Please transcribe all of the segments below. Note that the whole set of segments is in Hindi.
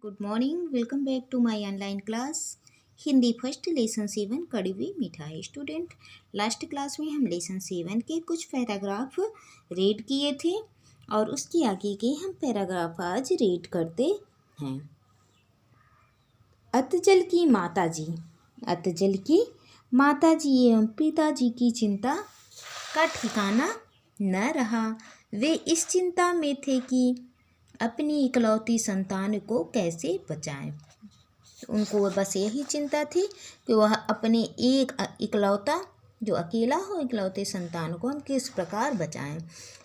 Good morning. Welcome back to my online class Hindi first lesson 7 कड़ी हुई मिठाई। स्टूडेंट, लास्ट क्लास में हम लेसन 7 के कुछ पैराग्राफ रीड किए थे और उसके आगे के हम पैराग्राफ आज रीड करते हैं। अतजल की माताजी। अतजल की माताजी एवं पिताजी की चिंता का ठिकाना न रहा। वे इस चिंता में थे कि अपनी इकलौती संतान को कैसे बचाएं। उनको बस यही चिंता थी कि वह अपने एक इकलौता जो अकेला हो इकलौते संतान को हम किस प्रकार बचाएं।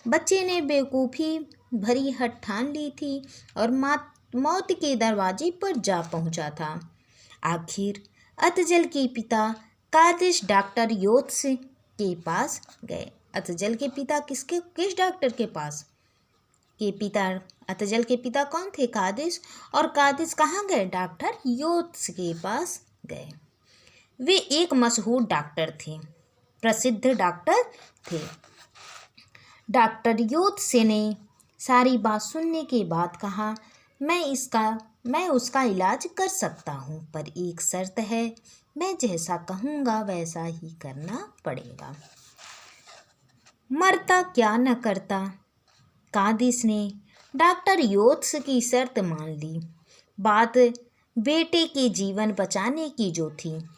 बच्चे ने बेवकूफ़ी भरी हठ ठान ली थी और मौत के दरवाजे पर जा पहुंचा था। आखिर अतजल के पिता कादिश डॉक्टर योत्स के पास गए। अतजल के पिता किस डॉक्टर के पास के पिता अतजल के पिता कौन थे? कादिश। और कादिश कहाँ गए? डॉक्टर योत्स के पास गए। वे एक मशहूर डॉक्टर थे, प्रसिद्ध डॉक्टर थे। डॉक्टर योत्स ने सारी बात सुनने के बाद कहा, मैं उसका इलाज कर सकता हूँ, पर एक शर्त है, मैं जैसा कहूँगा वैसा ही करना पड़ेगा। मरता क्या न करता। कादिश ने डॉक्टर योत्स की शर्त मान ली। बात बेटे के जीवन बचाने की जो थी।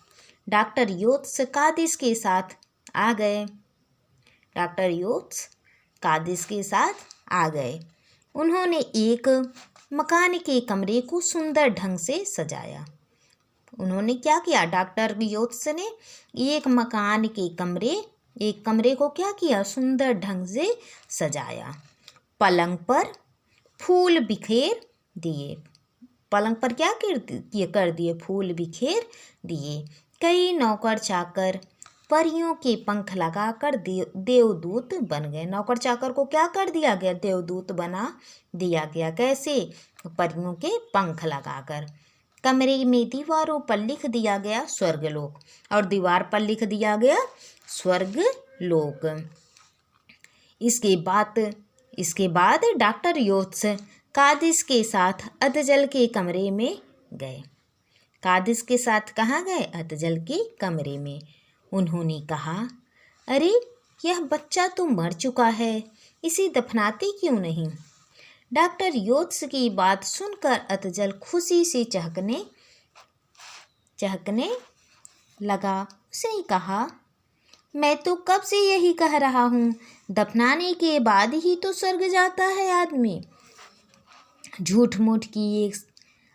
डॉक्टर योत्स कादिश के साथ आ गए। डॉक्टर योत्स कादिश के साथ आ गए। उन्होंने एक मकान के कमरे को सुंदर ढंग से सजाया। उन्होंने क्या किया? डॉक्टर योत्स ने एक कमरे को क्या किया? सुंदर ढंग से सजाया। पलंग पर फूल बिखेर दिए। पलंग पर क्या कर दिए? फूल बिखेर दिए। कई नौकर चाकर परियों के पंख लगाकर देवदूत बन गए। नौकर चाकर को क्या कर दिया गया? देवदूत बना दिया गया। कैसे? परियों के पंख लगाकर। कमरे में दीवारों पर लिख दिया गया स्वर्गलोक और दीवार पर लिख दिया गया स्वर्गलोक। इसके बाद डॉक्टर योत्स कादिश के साथ अतजल के कमरे में गए। कादिश के साथ कहाँ गए? अतजल के कमरे में। उन्होंने कहा, अरे यह बच्चा तो मर चुका है, इसे दफनाते क्यों नहीं? डॉक्टर योत्स की बात सुनकर अतजल खुशी से चहकने लगा। उसने कहा, मैं तो कब से यही कह रहा हूँ, दफनाने के बाद ही तो स्वर्ग जाता है आदमी। झूठ मूठ की एक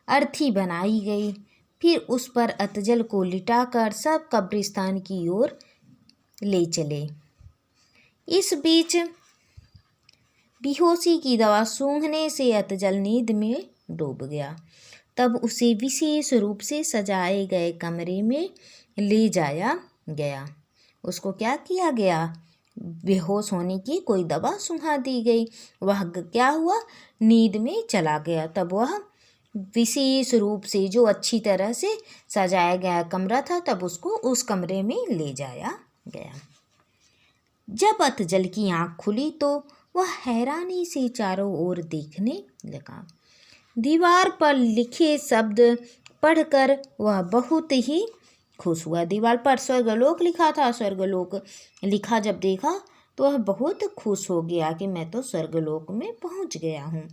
अर्थी बनाई गई। फिर उस पर अतजल को लिटाकर सब कब्रिस्तान की ओर ले चले। इस बीच बेहोशी की दवा सूंघने से अतजल नींद में डूब गया। तब उसे विशेष रूप से सजाए गए कमरे में ले जाया गया। उसको क्या किया गया? बेहोश होने की कोई दवा सुंघा दी गई। वह क्या हुआ? नींद में चला गया। तब वह विशेष रूप से जो अच्छी तरह से सजाया गया कमरा था, तब उसको उस कमरे में ले जाया गया। जब अतजल की आँख खुली तो वह हैरानी से चारों ओर देखने लगा। दीवार पर लिखे शब्द पढ़कर वह बहुत ही खुश हुआ। दीवार पर स्वर्गलोक लिखा था। स्वर्गलोक लिखा जब देखा तो वह बहुत खुश हो गया कि मैं तो स्वर्गलोक में पहुंच गया हूँ।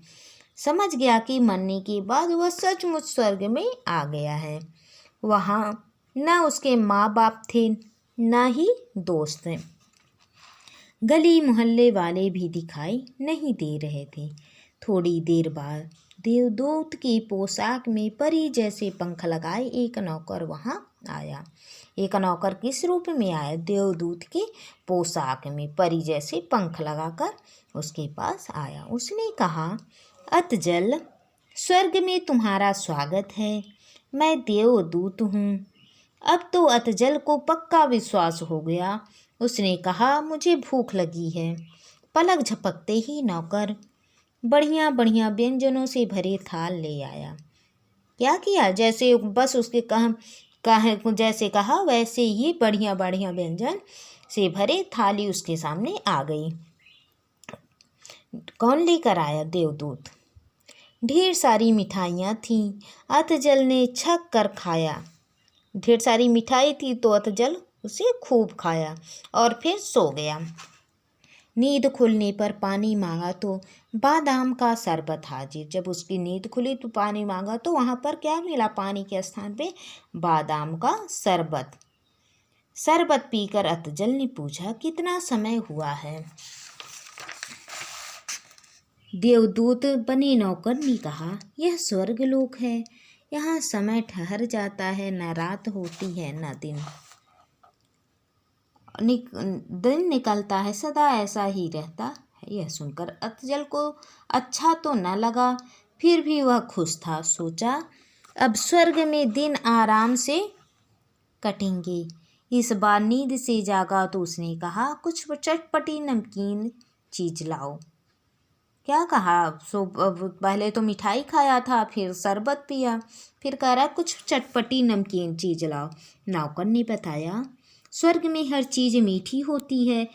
समझ गया कि मरने के बाद वह सचमुच स्वर्ग में आ गया है। वहाँ न उसके माँ बाप थे न ही दोस्त। गली मोहल्ले वाले भी दिखाई नहीं दे रहे थे। थोड़ी देर बाद देवदूत की पोशाक में परी जैसे पंख लगाए एक नौकर वहाँ आया। एक नौकर किस रूप में आया? देवदूत के पोशाक में परी जैसे पंख लगाकर उसके पास आया। उसने कहा, अतजल, स्वर्ग में तुम्हारा स्वागत है। मैं देवदूत हूँ। अब तो अतजल को पक्का विश्वास हो गया। उसने कहा, मुझे भूख लगी है। पलक झपकते ही नौकर बढ़िया बढ़िया व्यंजनों से भरे थाल ले आया। क्या किया? जैसे बस उसके जैसे कहा वैसे ही बढ़िया बढ़िया व्यंजन से भरे थाली उसके सामने आ गई। कौन लेकर आया? देवदूत। ढेर सारी मिठाइयाँ थीं। अतजल ने छक कर खाया। ढेर सारी मिठाई थी तो अतजल उसे खूब खाया और फिर सो गया। नींद खुलने पर पानी मांगा तो बादाम का शरबत हाजिर। जब उसकी नींद खुली तो पानी मांगा तो वहाँ पर क्या मिला? पानी के स्थान पे बादाम का शरबत। शरबत पीकर अतजल ने पूछा, कितना समय हुआ है? देवदूत बने नौकर ने कहा, यह स्वर्गलोक है, यहाँ समय ठहर जाता है, न रात होती है न दिन निकलता है, सदा ऐसा ही रहता है। यह सुनकर अतजल को अच्छा तो न लगा, फिर भी वह खुश था। सोचा अब स्वर्ग में दिन आराम से कटेंगे। इस बार नींद से जागा तो उसने कहा, कुछ चटपटी नमकीन चीज लाओ। क्या कहा? पहले तो मिठाई खाया था, फिर शरबत पिया, फिर कह रहा कुछ चटपटी नमकीन चीज लाओ। नौकर ने बताया, स्वर्ग में हर चीज़ मीठी होती है,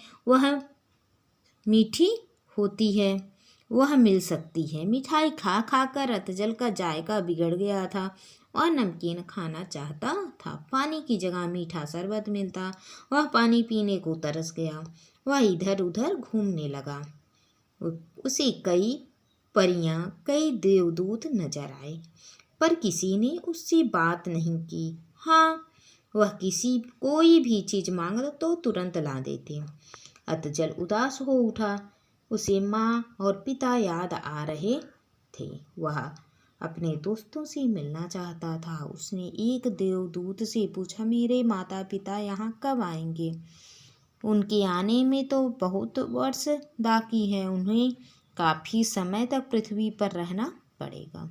वह मिल सकती है। मिठाई खा खा कर अतजल का जायका बिगड़ गया था और नमकीन खाना चाहता था। पानी की जगह मीठा शरबत मिलता, वह पानी पीने को तरस गया। वह इधर उधर घूमने लगा। उसे कई परियां, कई देवदूत नजर आए, पर किसी ने उससे बात नहीं की। हाँ, वह कोई भी चीज मांगता तो तुरंत ला देते। अतजल उदास हो उठा। उसे माँ और पिता याद आ रहे थे। वह अपने दोस्तों से मिलना चाहता था। उसने एक देवदूत से पूछा, मेरे माता पिता यहाँ कब आएंगे? उनके आने में तो बहुत वर्ष बाकी है, उन्हें काफ़ी समय तक पृथ्वी पर रहना पड़ेगा।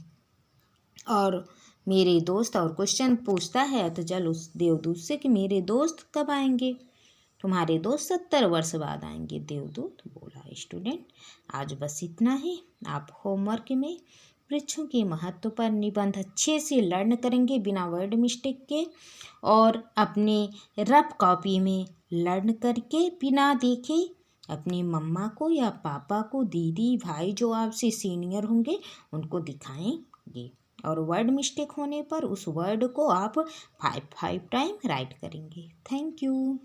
और मेरे दोस्त और क्वेश्चन पूछता है अतजल उस देवदूत से कि मेरे दोस्त कब आएंगे? तुम्हारे दोस्त 70 वर्ष बाद आएंगे, देवदूत बोला। स्टूडेंट, आज बस इतना ही। आप होमवर्क में वृक्षों के महत्व पर निबंध अच्छे से लर्न करेंगे बिना वर्ड मिस्टेक के, और अपने रफ कॉपी में लर्न करके बिना देखे अपनी मम्मा को या पापा को, दीदी भाई जो आपसे सीनियर होंगे उनको दिखाएंगे, और वर्ड मिस्टेक होने पर उस वर्ड को आप 5 टाइम राइट करेंगे। Thank you.